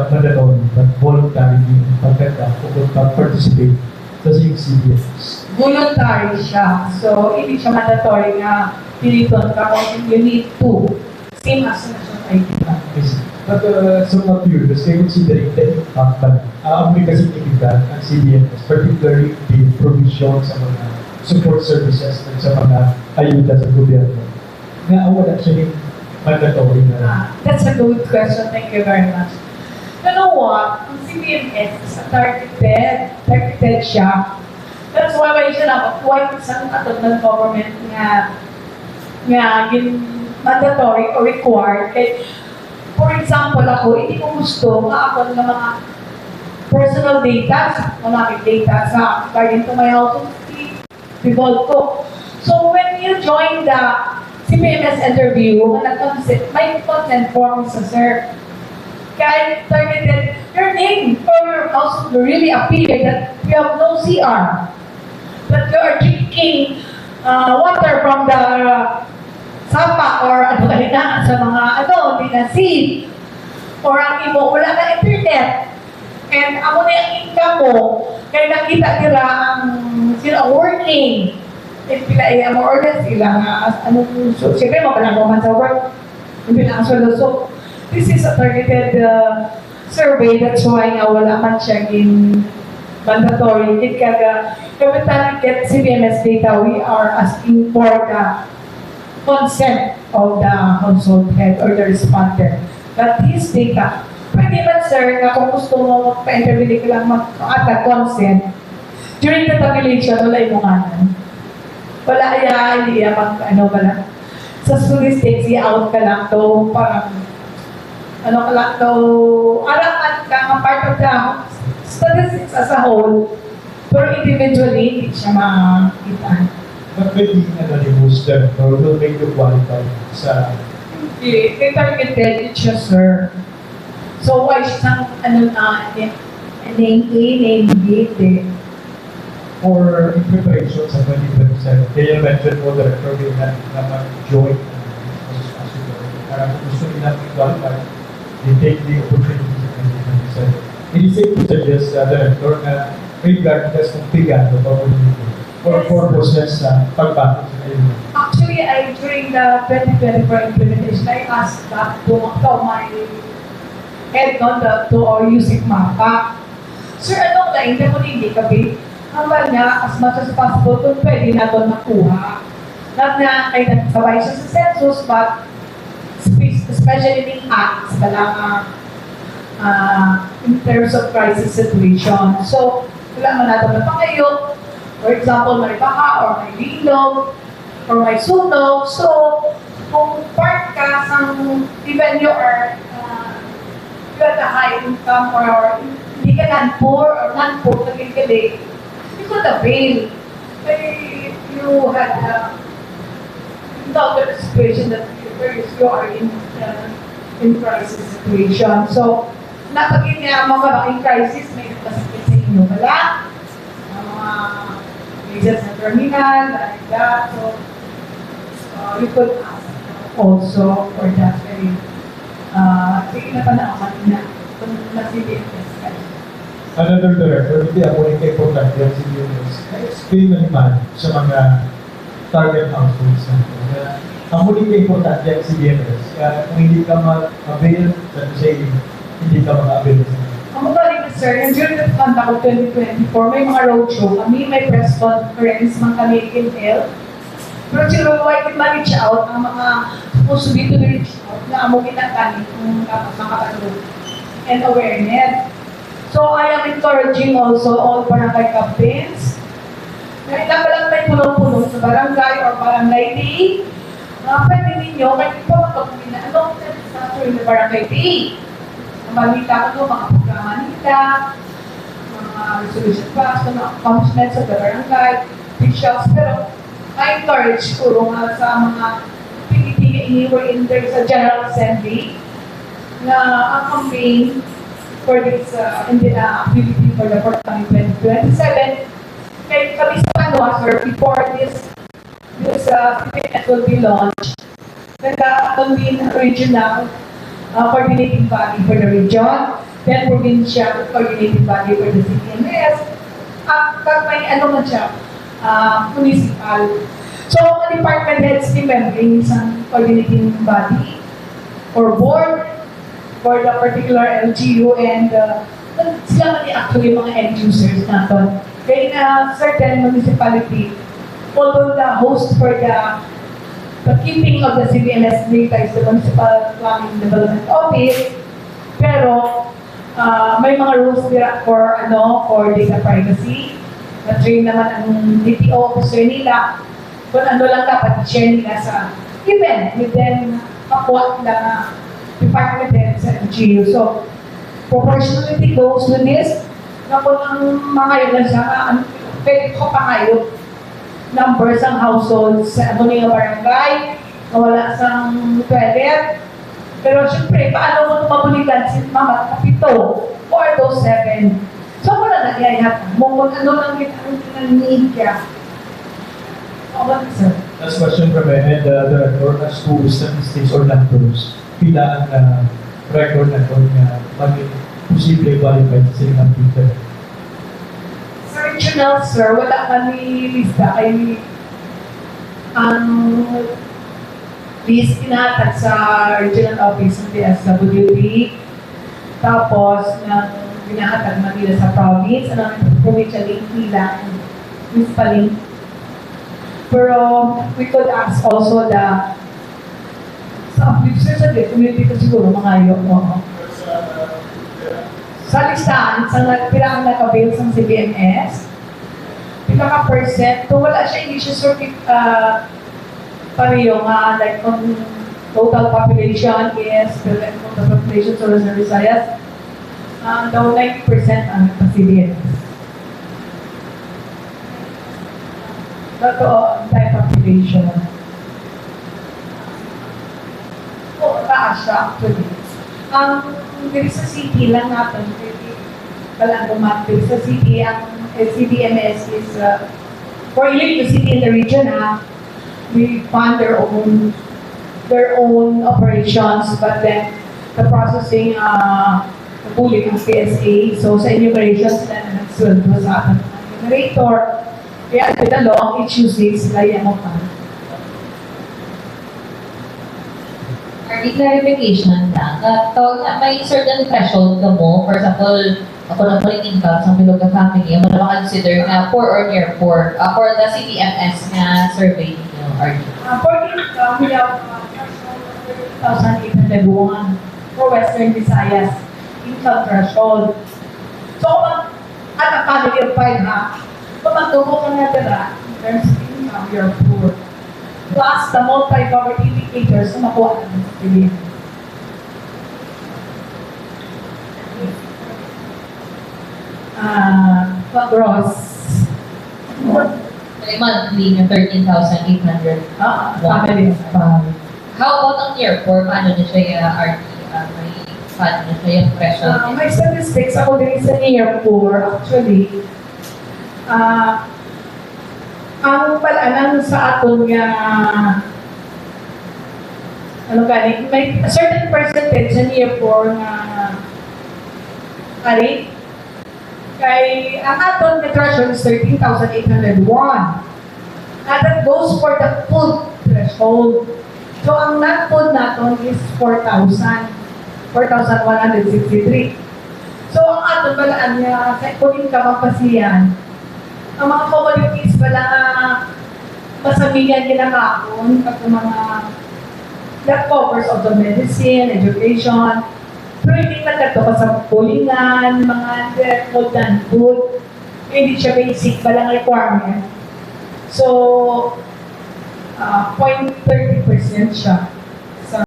mandatory but voluntarily participate sa CBS. Voluntary siya. So, hindi siya mandatory na piliton ka o you need to. Same as national ID card. But so not curious, kayo considering the impact ba may kasignifikan ang CBS, particularly the provision sa mga support services at sa mga ayuda sa gobyerno na wala siya yung mandatory na. That's a good question. Thank you very much. You know what? Ang CBMS is a targeted siya. That's why siya na-appoint sa atod ng government nga mandatory or required. For example, ako, hindi ko gusto maakon ng mga personal data, mga data sa regarding to my house, devolve ko. So when you join the CBMS interview, may consent form sa sir. Kaya targeted your name or your house will really appear that you have no CR. That you are drinking water from the sapa or ano kanina sa mga hindi na sea. Or ang imo, wala na internet. And amo na yung income mo, kaya nakita nila ang sila working. If pila more or less ilang so siyempre mabalang naman sa work. Hindi na so this is a targeted survey. That's why nga wala man siya in mandatory. Every time we get CBMS data, we are asking for the consent of the household head or the respondent. But his data, pwede ba sir, na kung gusto mo magpa-interview ka lang mag-atag consent, during the tabulation, wala imunganan. Wala hindi wala. Sa statistics, i-out ka lang to, parang araman ka nga part of the statistics as a whole, pero individually, hindi siya makita. But pwede anonymous them or will make you qualify sa... Hindi, may targeted siya, sir. So, why siyang name A, name B, or in preparation sa 2027. Kaya you mentioned mo the recording na mag-join para kung gusto nila qualify, they take the opportunity sa 2027. It is safe to suggest director na regardless kung pigado pa mo for purposes sa pagbato sa kayo. Actually, during the 2024 implementation, I asked that to my head to our using mapa. Sir, hindi mo hindi kami? Hambal niya, as much as possible, kung pwede na doon makuha. Not na ay nagsabay siya sa census, but especially in acts, in terms of crisis situation. So, kailangan natin na pangayo. For example, may baka, or may lilog, or may sunog. So, kung part ka sa even you are you have a high income or hindi ka non-poor or non-poor kaging-galing, you could avail. You had another situation that you are in crisis situation. So, napagin niya mga in crisis, may masakit sa inyo. Wala. Mga cases na terminal, like that. So, you could ask also for that very sige na panaaman na kung na-CBMS ka. Another director, hindi ako importante yung CBMS. Na-explain na naman sa mga target households na ang muli importante yung CBMS. Kung hindi ka mag-avail, hindi ka mag-avail sa Ang magaling na sir, and during the contact of 2024, may mga roadshow kami, may press conference, mga kami in health. Pero siguro, why did ma-reach out ang mga supposed to be reach out na amugin ang kami kung makapanood and awareness. So, I am encouraging also all barangay captains. Kahit lang palang may punong-puno sa barangay or barangay day, pwede ninyo, kahit pa magpapagin na anong disaster in the barangay day. Balita ko mga programa nila, mga resolution pass, mga accomplishments sa barangay, officials, pero I encourage ko sa mga pinipili wherein there is a General Assembly na ang campaign for this activity for the forthcoming 2027. Kaya kami sa sir, before this event will be launched, nagka-convene regional coordinating body for the region. then provincial coordinating body for the CPMS, at may ano man siya, municipal. So, ang department heads ni membering isang coordinating body or board for the particular LGU and sila man actually mga end users natin. Kaya na certain municipality, although the host for the keeping of the CBMS data is the Municipal Planning Development Office, pero may mga rules nila for data privacy. Na-train naman ang DPO officer nila kung ano lang dapat i-share nila sa event with them makuha na department head sa LGU. So, proportionality goes with this na kung ang mga yun lang siya, pwede ko pa kayo numbers ang households sa mga barangay, na wala sang toilet. Pero syempre, paano mo mabuligan si Mama Kapito or those 7? So, wala na kaya mo kung ano lang ang need ka. Okay, sir. Last question from Ed, Director, as to statistics or numbers, pila ang record na doon na posible qualified sa silang Peter? Sa regional, sir, wala kami lista kay ang list inahatag sa regional office ng DSWD, tapos ginahatag na nila sa province, provincial link nila, municipal link. Pero we could ask also sa uplifters sa community ko siguro mga yun. Sa listahan, sa pirang nag-avail sa CBMS, pinaka-percent, to wala siya, hindi siya circuit pareho nga, like kung total population is, the population sa Luzon, Visayas, daw 90% ang CBMS. Totoo, type population. Taas siya actually. Dito sa city lang natin, walang bumati. Sa city, ang CDMS is for the city in the region, we fund their own operations, but then the processing, the pooling ng PSA. So sa enumeration, sila na nagsuweldo sa ating enumerator. Kaya with the law, each using sila yung mga. Clarification lang. May certain threshold ka mo. For example, ako na po yung income sa bilog na family, mo na consider na poor or near poor for the CPMS na survey niyo, RD. For income, we have 30,801 for Western Visayas income threshold. So, at a family of 5, kung magtubo ka na dira, in terms of income, you're poor. Plus, the multi-poverty indicators na makuha namin sa Pilipinas. Gross. Monthly na 13,800. Family. How about ang year 4? Paano na siya RD? Paano na siya yung threshold? May statistics ako din sa year 4, actually. Ang palanan sa aton nga may a certain percentage sa year 4 nga kay ang aton nga threshold is 13,801. And that goes for the food threshold. So ang non-food naton is 4,163. So ang aton balaan nga sa kunin ka mapasiyan, ang mga commodities pala masamihan ginakakon at mga that covers of the medicine, education, pero hindi na ito sa pulingan, mga food and food, hindi siya basic balang requirement. So, 0.30% siya.